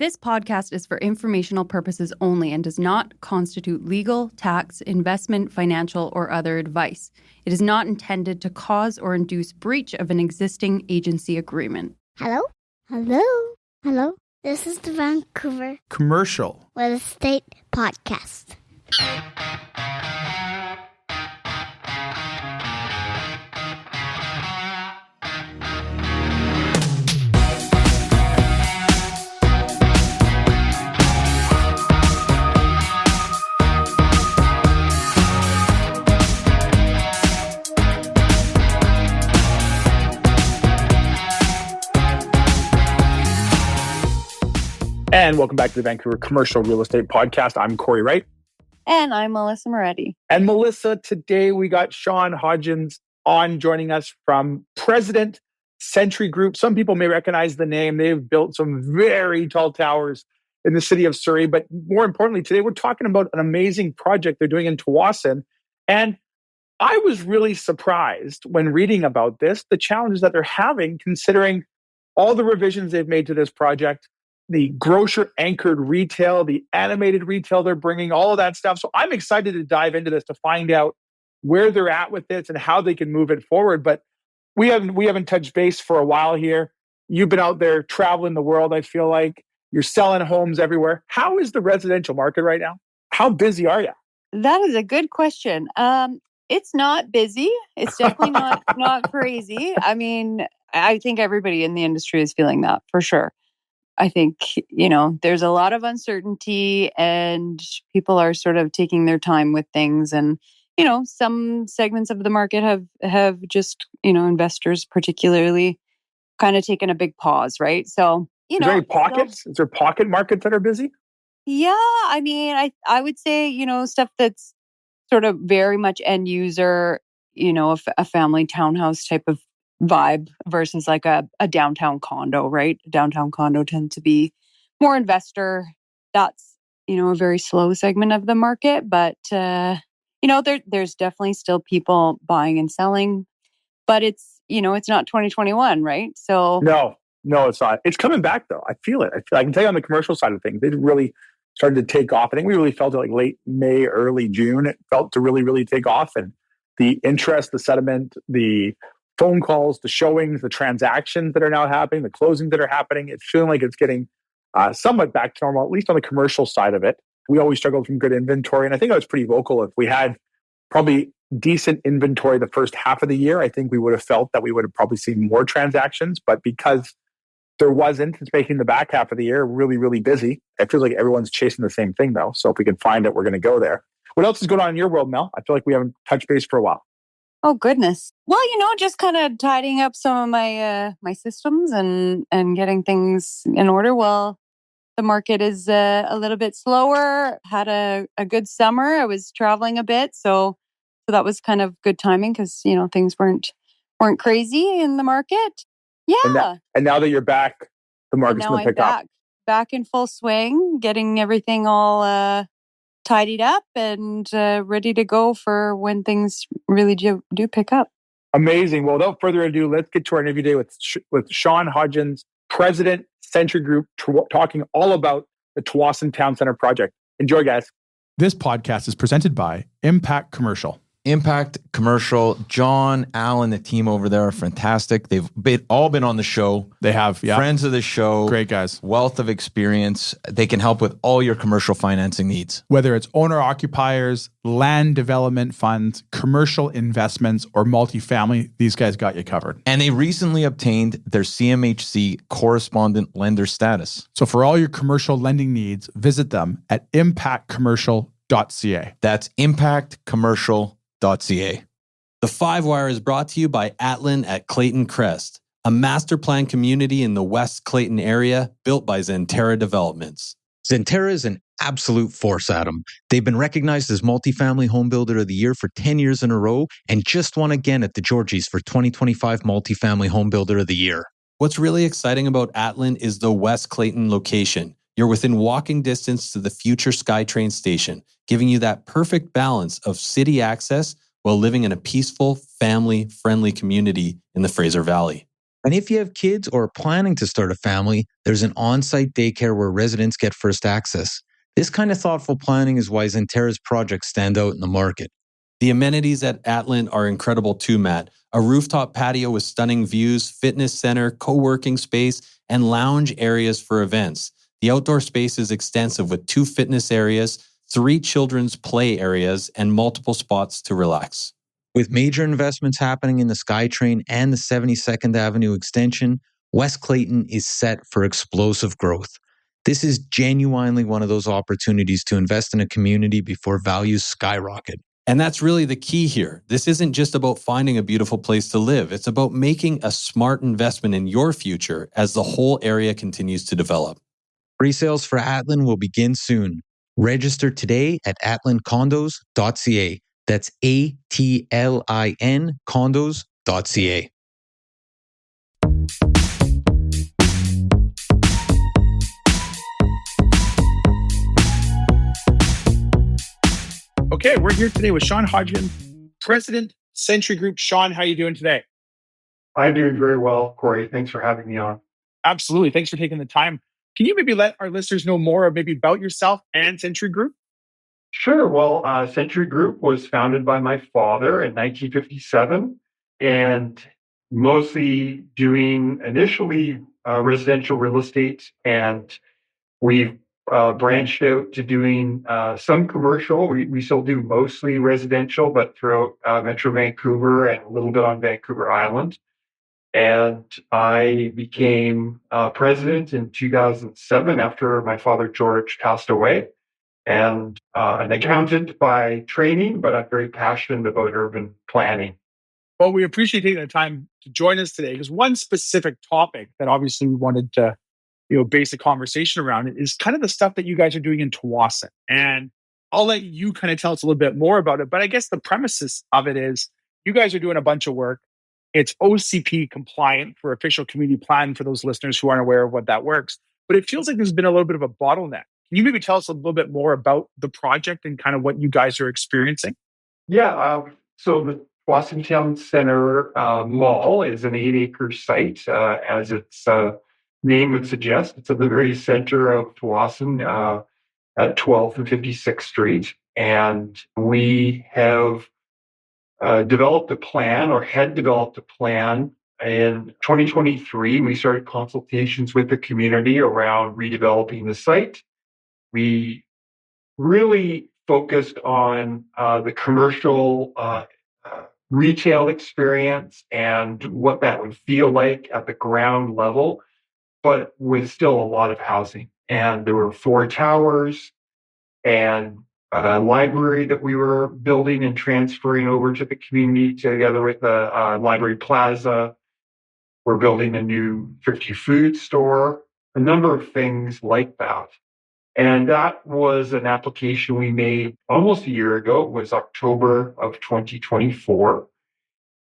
This podcast is for informational purposes only and does not constitute legal, tax, investment, financial, or other advice. It is not intended to cause or induce breach of an existing agency agreement. Hello? Hello? Hello? This is the Vancouver Commercial Real Estate Podcast. And welcome back to the Vancouver Commercial Real Estate Podcast. I'm Cory Wright. And I'm Melissa Moretti. And Melissa, today we got Sean Hodgins on joining us from President Century Group. Some people may recognize the name. They've built some very tall towers in the city of Surrey. But more importantly, today we're talking about an amazing project they're doing in Tsawwassen. And I was really surprised when reading about this, the challenges that they're having, considering all the revisions they've made to this project, the grocer-anchored retail, the animated retail they're bringing, all of that stuff. So I'm excited to dive into this to find out where they're at with this and how they can move it forward. But we haven't touched base for a while here. You've been out there traveling the world, I feel like. You're selling homes everywhere. How is the residential market right now? How busy are you? That is a good question. It's not busy. It's definitely not crazy. I mean, I think everybody in the industry is feeling that for sure. I think, there's a lot of uncertainty and people are sort of taking their time with things. And, some segments of the market have just, investors particularly kind of taken a big pause, right? So, Is there any pockets? Is there pocket markets that are busy? Yeah. I mean, I would say, stuff that's sort of very much end user, a family townhouse type of vibe versus like a downtown condo, right? Downtown condo tends to be more investor. That's, a very slow segment of the market. But, there's definitely still people buying and selling. But it's, it's not 2021, right? So No, it's not. It's coming back though. I feel it. I can tell you on the commercial side of things, they really started to take off. I think we really felt it like late May, early June. It felt to really, really take off. And the interest, the sentiment, the phone calls, the showings, the transactions that are now happening, the closings that are happening, it's feeling like it's getting somewhat back to normal, at least on the commercial side of it. We always struggled from good inventory. And I think I was pretty vocal. If we had probably decent inventory the first half of the year, I think we would have felt that we would have probably seen more transactions. But because there wasn't, it's making the back half of the year really, really busy. It feels like everyone's chasing the same thing though. So if we can find it, we're going to go there. What else is going on in your world, Mel? I feel like we haven't touched base for a while. Oh, goodness. Well, just kind of tidying up some of my my systems and getting things in order. Well, the market is a little bit slower. Had a good summer. I was traveling a bit. So that was kind of good timing because, things weren't crazy in the market. Yeah. And now that you're back, the market's going to pick up. Back in full swing, getting everything all tidied up and ready to go for when things really do pick up. Amazing. Well, without further ado, let's get to our interview today with Sean Hodgins, President, Century Group, talking all about the Tsawwassen Town Centre project. Enjoy, guys. This podcast is presented by Impact Commercial. Impact Commercial, John, Alan, the team over there are fantastic. They've all been on the show. They have, yeah. Friends of the show. Great guys. Wealth of experience. They can help with all your commercial financing needs. Whether it's owner-occupiers, land development funds, commercial investments, or multifamily, these guys got you covered. And they recently obtained their CMHC correspondent lender status. So for all your commercial lending needs, visit them at impactcommercial.ca. That's impactcommercial.ca. The Five Wire is brought to you by Atlin at Clayton Crest, a master plan community in the West Clayton area built by Zenterra Developments. Zenterra is an absolute force, Adam. They've been recognized as Multifamily Home Builder of the Year for 10 years in a row and just won again at the Georgies for 2025 Multifamily Home Builder of the Year. What's really exciting about Atlin is the West Clayton location. You're within walking distance to the future SkyTrain station, giving you that perfect balance of city access while living in a peaceful, family-friendly community in the Fraser Valley. And if you have kids or are planning to start a family, there's an on-site daycare where residents get first access. This kind of thoughtful planning is why Xanterra's projects stand out in the market. The amenities at Atlin are incredible too, Matt. A rooftop patio with stunning views, fitness center, co-working space, and lounge areas for events. The outdoor space is extensive with 2 fitness areas, 3 children's play areas, and multiple spots to relax. With major investments happening in the SkyTrain and the 72nd Avenue extension, West Clayton is set for explosive growth. This is genuinely one of those opportunities to invest in a community before values skyrocket. And that's really the key here. This isn't just about finding a beautiful place to live. It's about making a smart investment in your future as the whole area continues to develop. Pre-sales for Atlin will begin soon. Register today at atlincondos.ca. That's ATLIN condos.ca. Okay, we're here today with Sean Hodgins, President, Century Group. Sean, how are you doing today? I'm doing very well, Cory. Thanks for having me on. Absolutely. Thanks for taking the time. Can you maybe let our listeners know more maybe about yourself and Century Group? Sure. Well, Century Group was founded by my father in 1957 and mostly doing initially residential real estate. And we've branched out to doing some commercial. We still do mostly residential, but throughout Metro Vancouver and a little bit on Vancouver Island. And I became president in 2007 after my father, George, passed away. And an accountant by training, but I'm very passionate about urban planning. Well, we appreciate taking the time to join us today because one specific topic that obviously we wanted to base a conversation around is kind of the stuff that you guys are doing in Tsawwassen. And I'll let you kind of tell us a little bit more about it. But I guess the premises of it is you guys are doing a bunch of work. It's OCP compliant for official community plan for those listeners who aren't aware of what that works. But it feels like there's been a little bit of a bottleneck. Can you maybe tell us a little bit more about the project and kind of what you guys are experiencing? Yeah. So the Tsawwassen Town Centre mall is an 8-acre site, as its name would suggest. It's at the very center of Tsawwassen at 12th and 56th Street. And we have developed a plan or had developed a plan. In 2023, we started consultations with the community around redeveloping the site. We really focused on the commercial retail experience and what that would feel like at the ground level, but with still a lot of housing. And there were 4 towers and a library that we were building and transferring over to the community together with the library plaza. We're building a new thrifty food store, a number of things like that. And that was an application we made almost a year ago. It was October of 2024.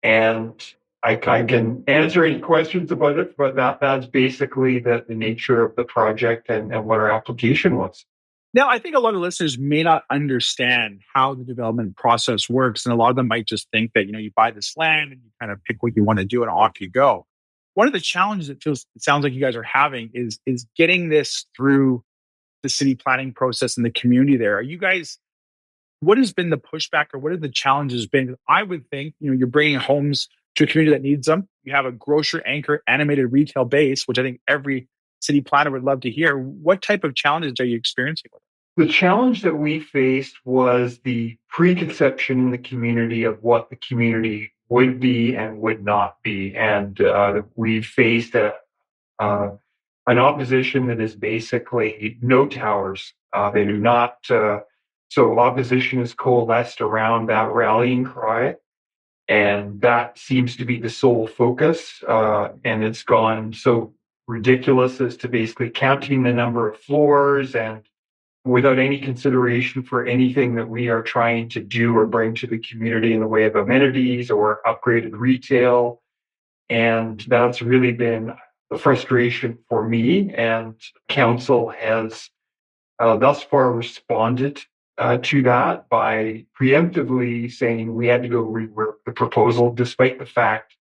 And I can answer any questions about it, but that's basically the nature of the project and what our application was. Now, I think a lot of listeners may not understand how the development process works. And a lot of them might just think that, you buy this land and you kind of pick what you want to do and off you go. One of the challenges it sounds like you guys are having is getting this through the city planning process and the community there. Are you guys, what has been the pushback or what have the challenges been? I would think, you're bringing homes to a community that needs them. You have a grocery anchor animated retail base, which I think every city planner would love to hear. What type of challenges are you experiencing with it? The challenge that we faced was the preconception in the community of what the community would be and would not be. And we faced an opposition that is basically no towers. They do not. So opposition has coalesced around that rallying cry. And that seems to be the sole focus. And it's gone so ridiculous as to basically counting the number of floors and without any consideration for anything that we are trying to do or bring to the community in the way of amenities or upgraded retail. And that's really been the frustration for me. And council has thus far responded to that by preemptively saying we had to go rework the proposal, despite the fact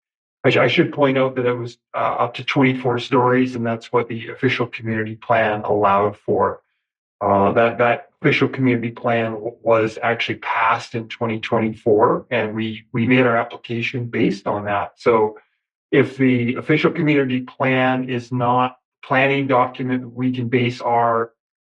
I should point out that it was up to 24 stories, and that's what the official community plan allowed for. That official community plan was actually passed in 2024, and we made our application based on that. So if the official community plan is not planning document we can base our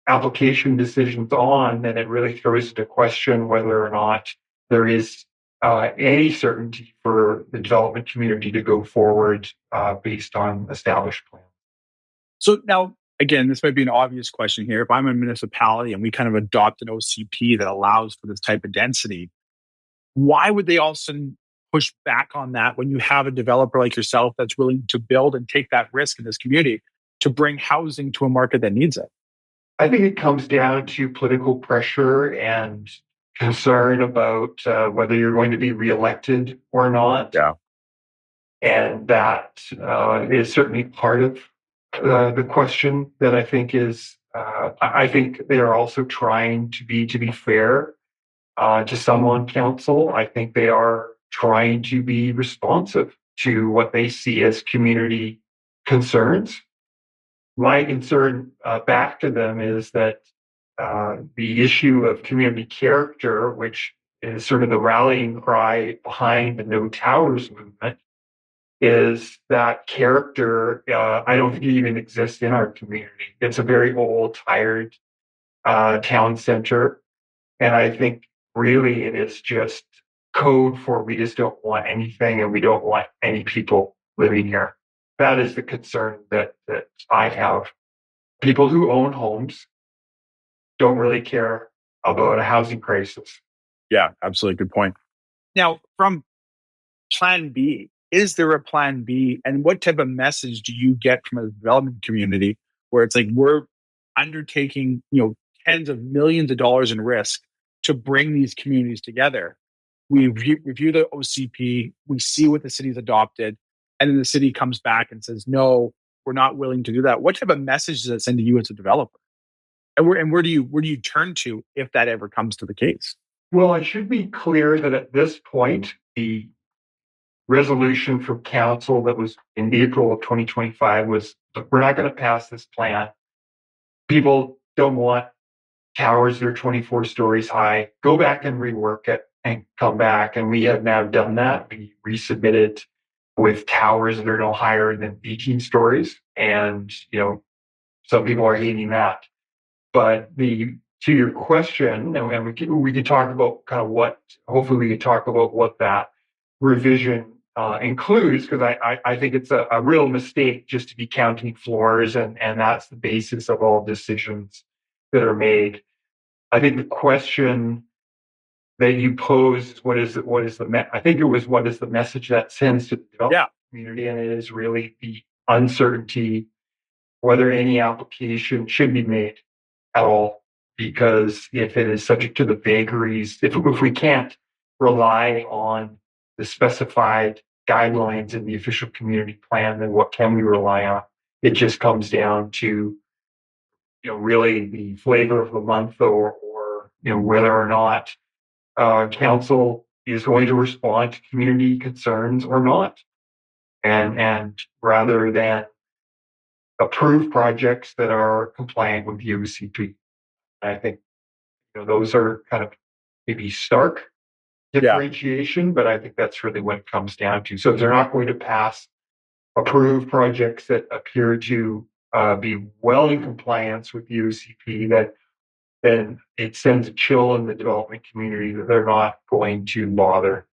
application decisions on, then it really throws into question whether or not there is any certainty for the development community to go forward based on established plans. So now, again, this might be an obvious question here. If I'm a municipality and we kind of adopt an OCP that allows for this type of density, why would they also push back on that when you have a developer like yourself that's willing to build and take that risk in this community to bring housing to a market that needs it? I think it comes down to political pressure and concern about whether you're going to be reelected or not. Yeah. And that is certainly part of the question that I think is, I think they are also trying to be fair to some on council. I think they are trying to be responsive to what they see as community concerns. My concern back to them is that the issue of community character, which is sort of the rallying cry behind the No Towers movement, is that character. I don't think it even exists in our community. It's a very old, tired town center. And I think really it is just code for we just don't want anything and we don't want any people living here. That is the concern that I have. People who own homes don't really care about a housing crisis. Yeah, absolutely. Good point. Now, from Plan B, is there a Plan B? And what type of message do you get from a development community where it's like we're undertaking, tens of millions of dollars in risk to bring these communities together? We review the OCP, we see what the city's adopted, and then the city comes back and says, no, we're not willing to do that. What type of message does that send to you as a developer? And where do you turn to if that ever comes to the case? Well, I should be clear that at this point, the resolution from council that was in April of 2025 was, we're not going to pass this plan. People don't want towers that are 24 stories high. Go back and rework it and come back. And we have now done that. We resubmitted with towers that are no higher than 18 stories. And, some people are hating that. But to your question, and we can talk about kind of hopefully we can talk about what that revision includes, because I think it's a real mistake just to be counting floors, and that's the basis of all decisions that are made. I think the question that you posed, what is the message that sends to the development community, and it is really the uncertainty whether any application should be made at all, because if it is subject to the vagaries, if we can't rely on the specified guidelines in the official community plan, then what can we rely on? It just comes down to, really the flavor of the month, or whether or not council is going to respond to community concerns or not, and rather than approve projects that are compliant with the OCP. I think those are kind of maybe stark differentiation, but I think that's really what it comes down to. So if they're not going to approve projects that appear to be well in compliance with the OCP, then it sends a chill in the development community that they're not going to bother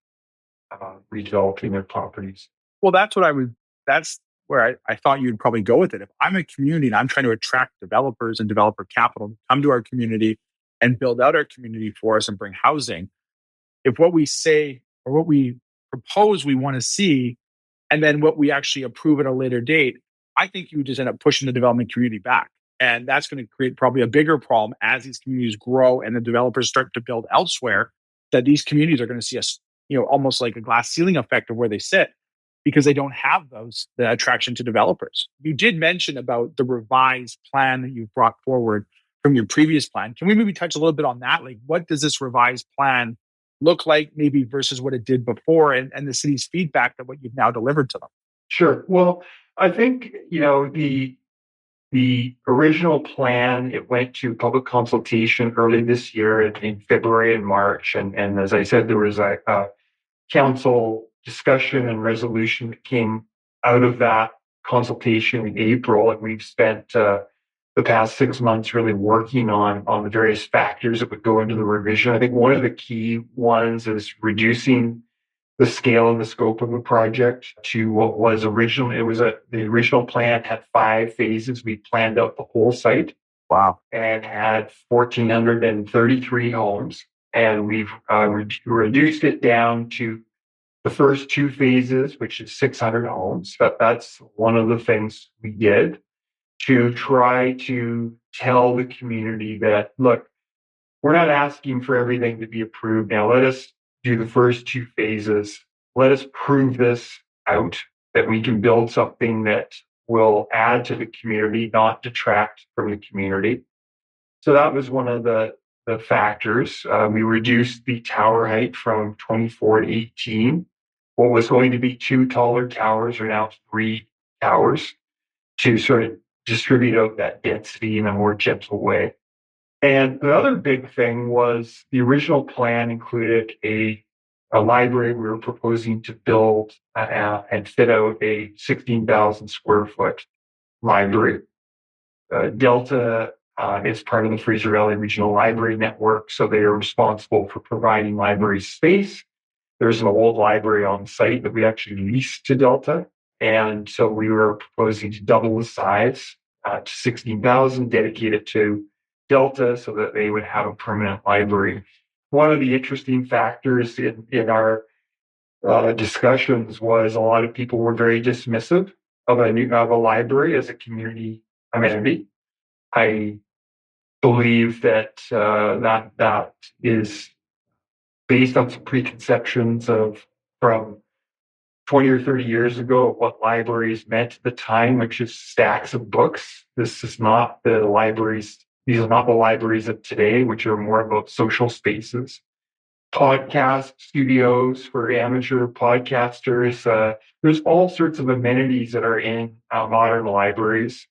redeveloping their properties. Well, that's where I thought you'd probably go with it. If I'm a community and I'm trying to attract developers and developer capital to come to our community and build out our community for us and bring housing, if what we say or what we propose we want to see, and then what we actually approve at a later date, I think you just end up pushing the development community back. And that's going to create probably a bigger problem as these communities grow and the developers start to build elsewhere, that these communities are going to see almost like a glass ceiling effect of where they sit, because they don't have the attraction to developers. You did mention about the revised plan that you brought forward from your previous plan. Can we maybe touch a little bit on that? Like, what does this revised plan look like maybe versus what it did before, and the city's feedback that what you've now delivered to them? Sure. Well, I think, the original plan, it went to public consultation early this year in February and March. And as I said, there was a council discussion and resolution that came out of that consultation in April. And we've spent the past 6 months really working on the various factors that would go into the revision. I think one of the key ones is reducing the scale and the scope of the project to what was originally. The original plan had 5 phases. We planned out the whole site. Wow. And had 1,433 homes. And we've reduced it down to the first 2 phases, which is 600 homes. That's one of the things we did to try to tell the community that, look, we're not asking for everything to be approved now. Let us do the first 2 phases. Let us prove this out, that we can build something that will add to the community, not detract from the community. So that was one of the factors. We reduced the tower height from 24 to 18. What was going to be 2 taller towers are now 3 towers to sort of distribute out that density in a more gentle way. And the other big thing was the original plan included a library. We were proposing to build and fit out a 16,000 square foot library. Delta is part of the Fraser Valley Regional Library Network, so they are responsible for providing library space. There's an old library on site that we actually leased to Delta, and so we were proposing to double the size to 16,000, dedicated to Delta so that they would have a permanent library. One of the interesting factors in our discussions was a lot of people were very dismissive of a library as a community amenity. I believe that that is based on some preconceptions from 20 or 30 years ago of what libraries meant at the time, which is stacks of books. This is not the libraries. These are not the libraries of today, which are more about social spaces, podcast studios for amateur podcasters. There's all sorts of amenities that are in modern libraries.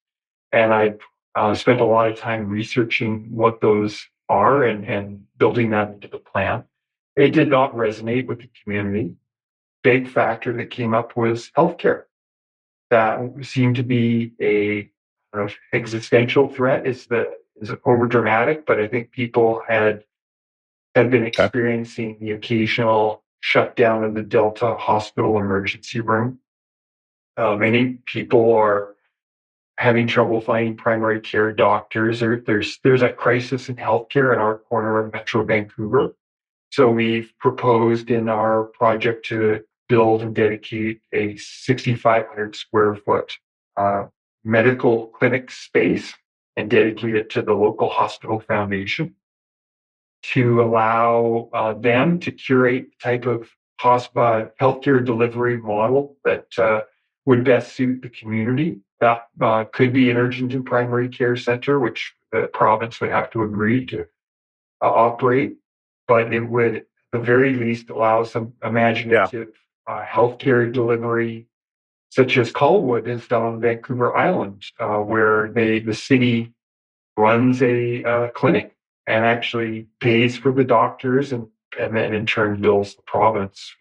And I spent a lot of time researching what those are and building that into the plan. It did not resonate with the community. Big factor that came up was healthcare. That seemed to be a existential threat. Is over dramatic, but I think people had been experiencing the occasional shutdown of the Delta Hospital emergency room. Many people are having trouble finding primary care doctors. There's a crisis in healthcare in our corner of Metro Vancouver. So we've proposed in our project to build and dedicate a 6,500 square foot medical clinic space and dedicate it to the local hospital foundation to allow them to curate the type of healthcare delivery model that would best suit the community. That could be an urgent and primary care center, which the province would have to agree to operate, but it would at the very least allow some imaginative healthcare delivery, such as Colwood has done on Vancouver Island, where the city runs a clinic and actually pays for the doctors and then in turn bills the province.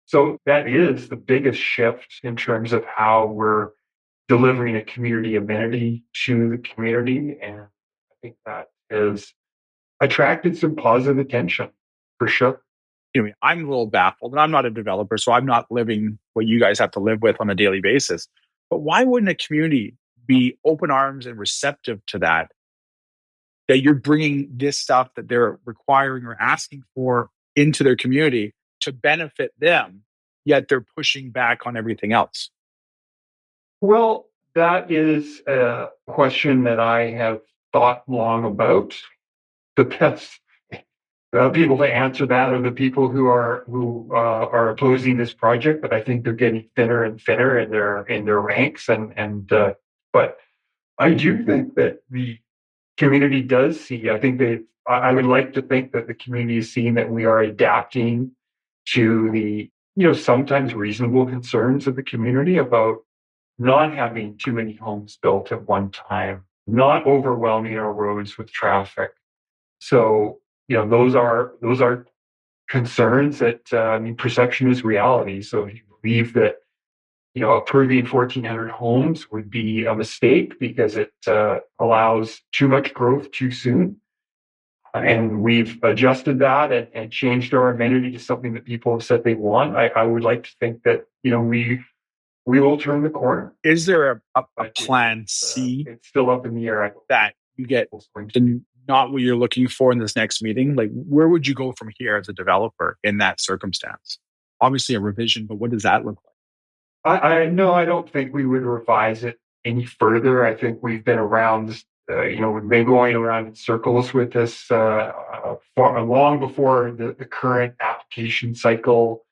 So that is the biggest shift in terms of how we're delivering a community amenity to the community. And I think that has attracted some positive attention for sure. I'm a little baffled, and I'm not a developer, so I'm not living what you guys have to live with on a daily basis. But why wouldn't a community be open arms and receptive to that you're bringing this stuff that they're requiring or asking for into their community to benefit them, yet they're pushing back on everything else? Well, that is a question that I have thought long about. The best people to answer that are the people who are opposing this project, but I think they're getting thinner and thinner in their ranks. But I do think that the community does see. I think I would like to think that the community is seeing that we are adapting to the, sometimes reasonable concerns of the community about not having too many homes built at one time, not overwhelming our roads with traffic. So, those are concerns that, perception is reality. So if you believe that, approving 1,400 homes would be a mistake because it allows too much growth too soon. And we've adjusted that and changed our amenity to something that people have said they want. I would like to think that, we will turn the corner. Is there a But plan C it's still up in the air. that you get not what you're looking for in this next meeting? Like, where would you go from here as a developer in that circumstance? Obviously a revision, but what does that look like? I no, I don't think we would revise it any further. I think we've been around this, we've been going around in circles with this long before the current application cycle.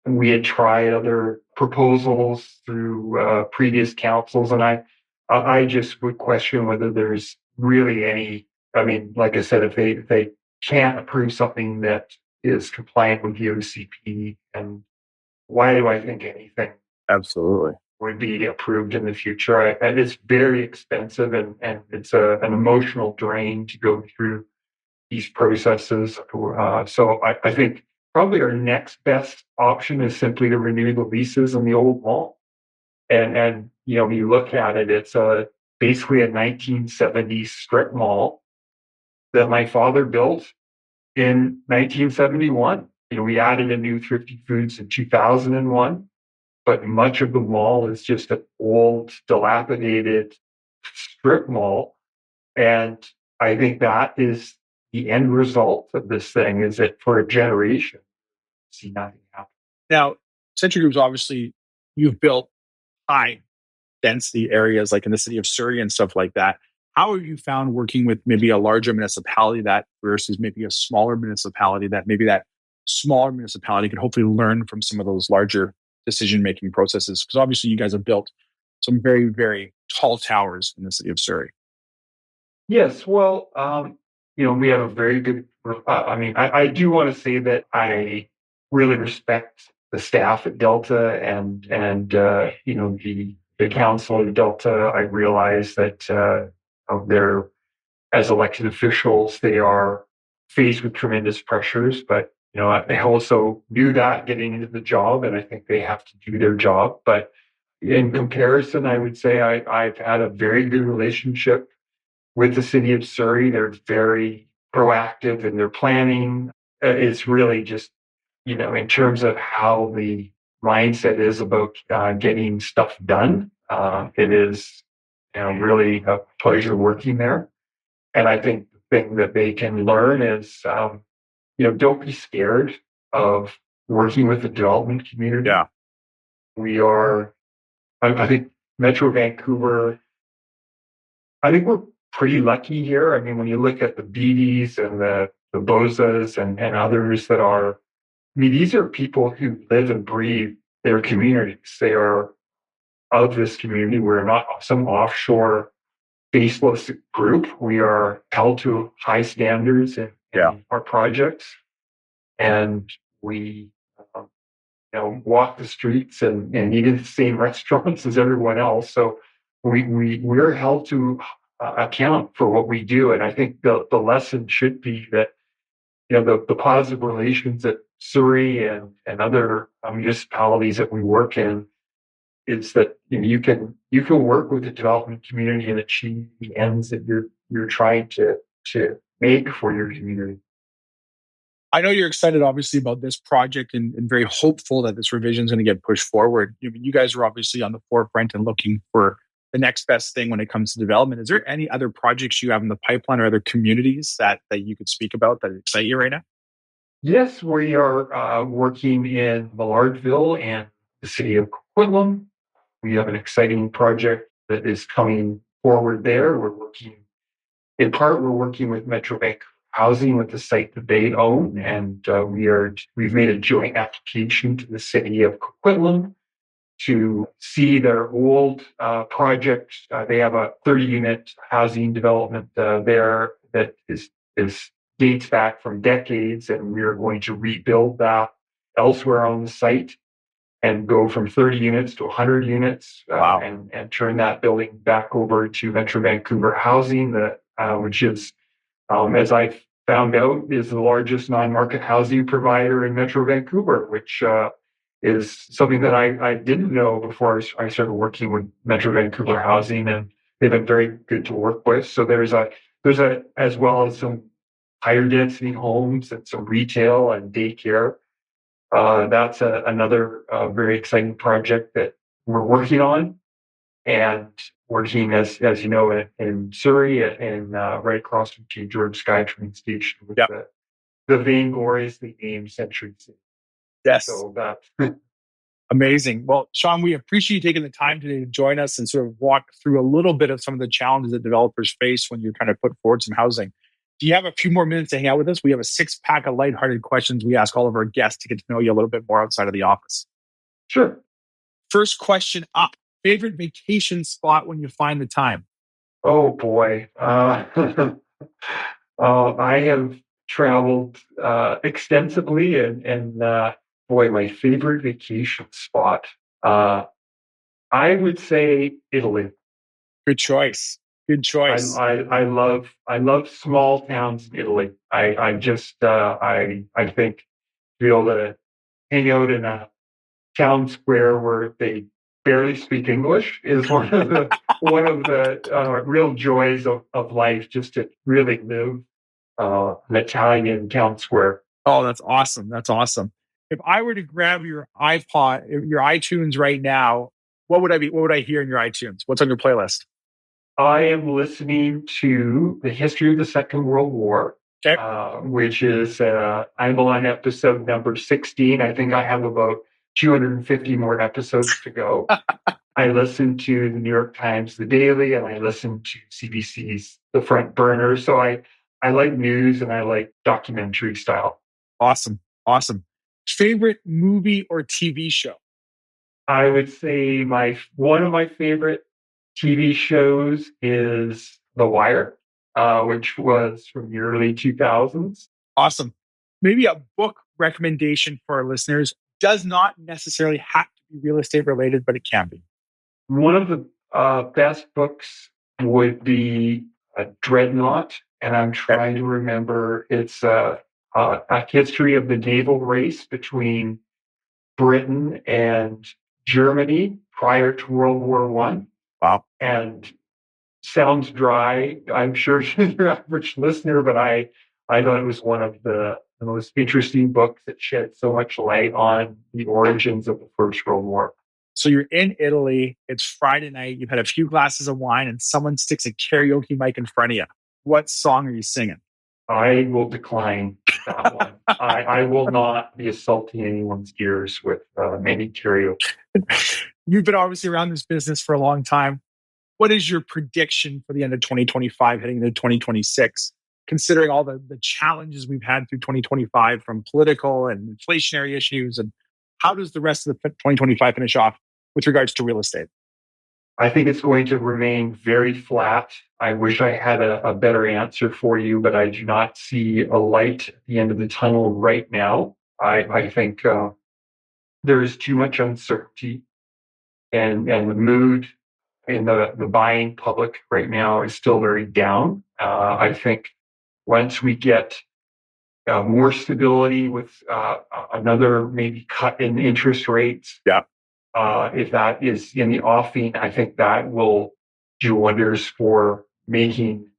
And we had tried other proposals through previous councils, and I just would question whether there's really any. I mean, like I said, if they can't approve something that is compliant with the OCP, and why do I think anything Absolutely. would be approved in the future? And it's very expensive, and it's an emotional drain to go through these processes. So I think probably our next best option is simply to renew the leases on the old mall. And when you look at it, it's basically a 1970s strip mall that my father built in 1971. We added a new Thrifty Foods in 2001, but much of the mall is just an old, dilapidated strip mall. And I think that is the end result of this thing, is that for a generation, see nothing happen. Now, Century Group's obviously, you've built high density areas like in the city of Surrey and stuff like that. How have you found working with maybe a larger municipality that versus maybe a smaller municipality that maybe that smaller municipality could hopefully learn from some of those larger decision-making processes? Because obviously you guys have built some very, very tall towers in the city of Surrey. Yes, well, we have a very good. I do want to say that I really respect the staff at Delta and the council at Delta. I realize that they're, as elected officials, they are faced with tremendous pressures, but I also knew that getting into the job, and I think they have to do their job. But in comparison, I would say I've had a very good relationship with the city of Surrey. They're very proactive in their planning. It's really just, in terms of how the mindset is about getting stuff done. It is really a pleasure working there. And I think the thing that they can learn is, don't be scared of working with the development community. Yeah. We are, I think Metro Vancouver, I think we're pretty lucky here. I mean, when you look at the Beatties and the Bozas and others that are, these are people who live and breathe their communities. They are of this community. We're not some offshore faceless group. We are held to high standards in our projects, and we walk the streets and eat in the same restaurants as everyone else. So we're held to account for what we do. And I think the lesson should be that the positive relations that Surrey and other municipalities that we work in is that you can work with the development community and achieve the ends that you're trying to make for your community. I know you're excited, obviously, about this project and very hopeful that this revision is going to get pushed forward. You guys are obviously on the forefront and looking for the next best thing when it comes to development. Is there any other projects you have in the pipeline or other communities that you could speak about that excite you right now? Yes, we are working in Millardville and the city of Coquitlam. We have an exciting project that is coming forward there. We're working with Metro Vancouver Housing with the site that they own, and we've made a joint application to the city of Coquitlam to see their old project. They have a 30-unit housing development there that is dates back from decades, and we are going to rebuild that elsewhere on the site and go from 30 units to 100 units and turn that building back over to Metro Vancouver Housing, which is, as I found out, is the largest non-market housing provider in Metro Vancouver, which is something that I didn't know before I started working with Metro Vancouver Housing, and they've been very good to work with. So there's as well as some higher density homes and some retail and daycare. That's another very exciting project that we're working on, and working as you know in Surrey and right across from King George SkyTrain Station with the vaingloriously named Century City. Yes. So that's amazing. Well, Sean, we appreciate you taking the time today to join us and sort of walk through a little bit of some of the challenges that developers face when you're trying to put forward some housing. Do you have a few more minutes to hang out with us? We have a 6-pack of lighthearted questions we ask all of our guests to get to know you a little bit more outside of the office. Sure. First question up. Favorite vacation spot when you find the time? Oh, boy. I have traveled extensively, and boy, my favorite vacation spot. I would say Italy. Good choice. Good choice. I love small towns in Italy. I think to be able to hang out in a town square where they barely speak English is one of the real joys of life. Just to really live an Italian town square. Oh, that's awesome. That's awesome. If I were to grab your iTunes right now, what would I hear in your iTunes? What's on your playlist? I am listening to the history of the Second World War, which is I'm on episode number 16. I think I have about 250 more episodes to go. I listen to the New York Times, The Daily, and I listen to CBC's The Front Burner. So I like news and I like documentary style. Awesome. Awesome. Favorite movie or TV show? I would say one of my favorite TV shows is The Wire, which was from the early 2000s. Awesome. Maybe a book recommendation for our listeners. Does not necessarily have to be real estate related, but it can be. One of the best books would be Dreadnought, and I'm trying to remember. It's a history of the naval race between Britain and Germany prior to World War One. Wow. And sounds dry, I'm sure, to your average listener, but I thought it was one of the most interesting books that shed so much light on the origins of the First World War. So you're in Italy, it's Friday night, you've had a few glasses of wine, and someone sticks a karaoke mic in front of you. What song are you singing? I will decline that one. I will not be assaulting anyone's ears with any karaoke. You've been obviously around this business for a long time. What is your prediction for the end of 2025 heading into 2026, considering all the challenges we've had through 2025 from political and inflationary issues? And how does the rest of the 2025 finish off with regards to real estate? I think it's going to remain very flat. I wish I had a better answer for you, but I do not see a light at the end of the tunnel right now. I think there is too much uncertainty, and the mood in the buying public right now is still very down. I think once we get more stability with another maybe cut in interest rates, if that is in the offing, I think that will do wonders for making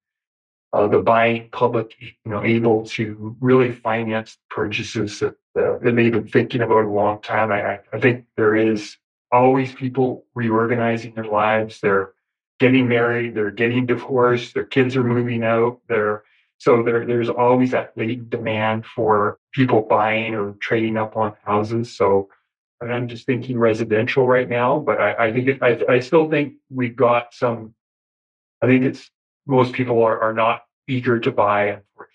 the buying public, able to really finance purchases that they've been thinking about a long time. I think there is always people reorganizing their lives. They're getting married, they're getting divorced, their kids are moving out. There's always that latent demand for people buying or trading up on houses. So I'm just thinking residential right now, but I still think we've got some. I think it's most people are not eager to buy, unfortunately.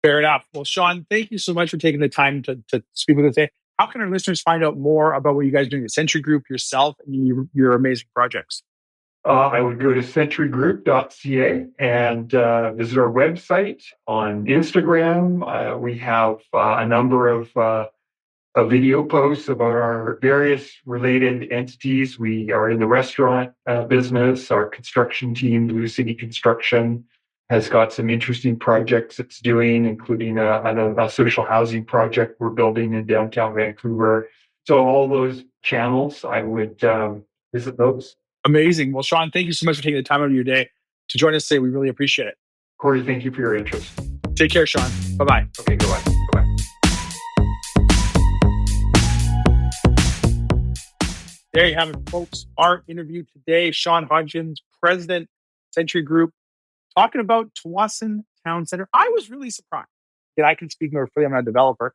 Fair enough. Well, Sean, thank you so much for taking the time to speak with us today. how can our listeners find out more about what you guys are doing at Century Group, yourself, and your amazing projects? I would go to centurygroup.ca and visit our website. On Instagram, we have a number of video posts about our various related entities. We are in the restaurant business. Our construction team, Blue City Construction, has got some interesting projects it's doing, including a social housing project we're building in downtown Vancouver. So all those channels, I would visit those. Amazing. Well, Sean, thank you so much for taking the time out of your day to join us today. We really appreciate it. Cory, thank you for your interest. Take care, Sean. Bye-bye. Okay, goodbye. Goodbye. There you have it, folks. Our interview today, Sean Hodgins, President, Century Group, talking about Tsawwassen Town Centre. I was really surprised. And I can speak more freely. I'm not a developer. If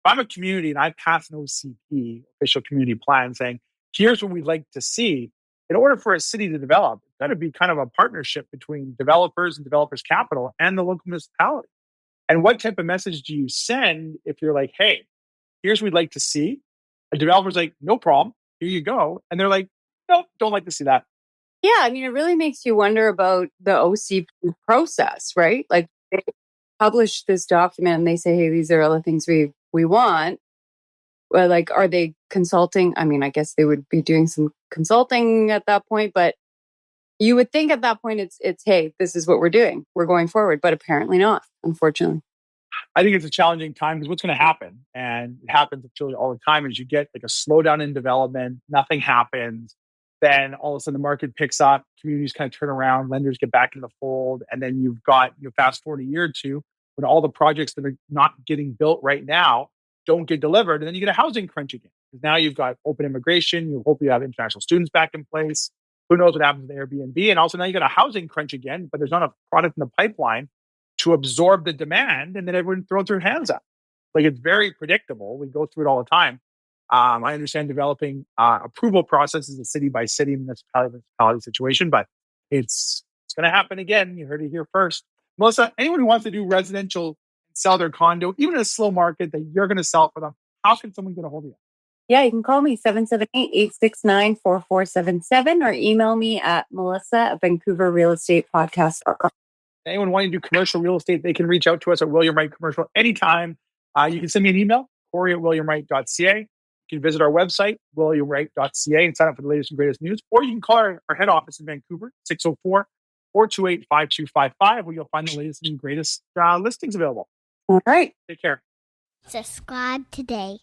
I'm a community and I pass an OCP, official community plan, saying, here's what we'd like to see. In order for a city to develop, it's got to be kind of a partnership between developers and developers capital and the local municipality. And what type of message do you send if you're like, hey, here's what we'd like to see? A developer's like, no problem. Here you go. And they're like, no, don't like to see that. Yeah, I mean, it really makes you wonder about the OCP process, right? Like they publish this document and they say, hey, these are all the things we want. Well, like, are they consulting? I mean, I guess they would be doing some consulting at that point, but you would think at that point it's hey, this is what we're doing. We're going forward, but apparently not, unfortunately. I think it's a challenging time because what's going to happen, and it happens actually all the time, is you get like a slowdown in development, nothing happens. Then all of a sudden the market picks up, communities kind of turn around, lenders get back in the fold, and then you fast forward a year or two when all the projects that are not getting built right now don't get delivered, and then you get a housing crunch again. Because now you've got open immigration, you hope you have international students back in place. Who knows what happens to Airbnb? And also now you got a housing crunch again, but there's not a product in the pipeline to absorb the demand, and then everyone throws their hands up. Like, it's very predictable. We go through it all the time. I understand developing approval process is a city by city, municipality situation, but it's going to happen again. You heard it here first. Melissa, anyone who wants to do residential, sell their condo, even in a slow market that you're going to sell for them, how can someone get a hold of you? Yeah, you can call me 778-869-4477 or email me at melissa@vancouverrealestatepodcast.com. Anyone wanting to do commercial real estate, they can reach out to us at William Wright Commercial anytime. You can send me an email, Cory@williamwright.ca. You can visit our website, williamwright.ca, and sign up for the latest and greatest news. Or you can call our head office in Vancouver, 604-428-5255, where you'll find the latest and greatest listings available. All right. Take care. Subscribe today.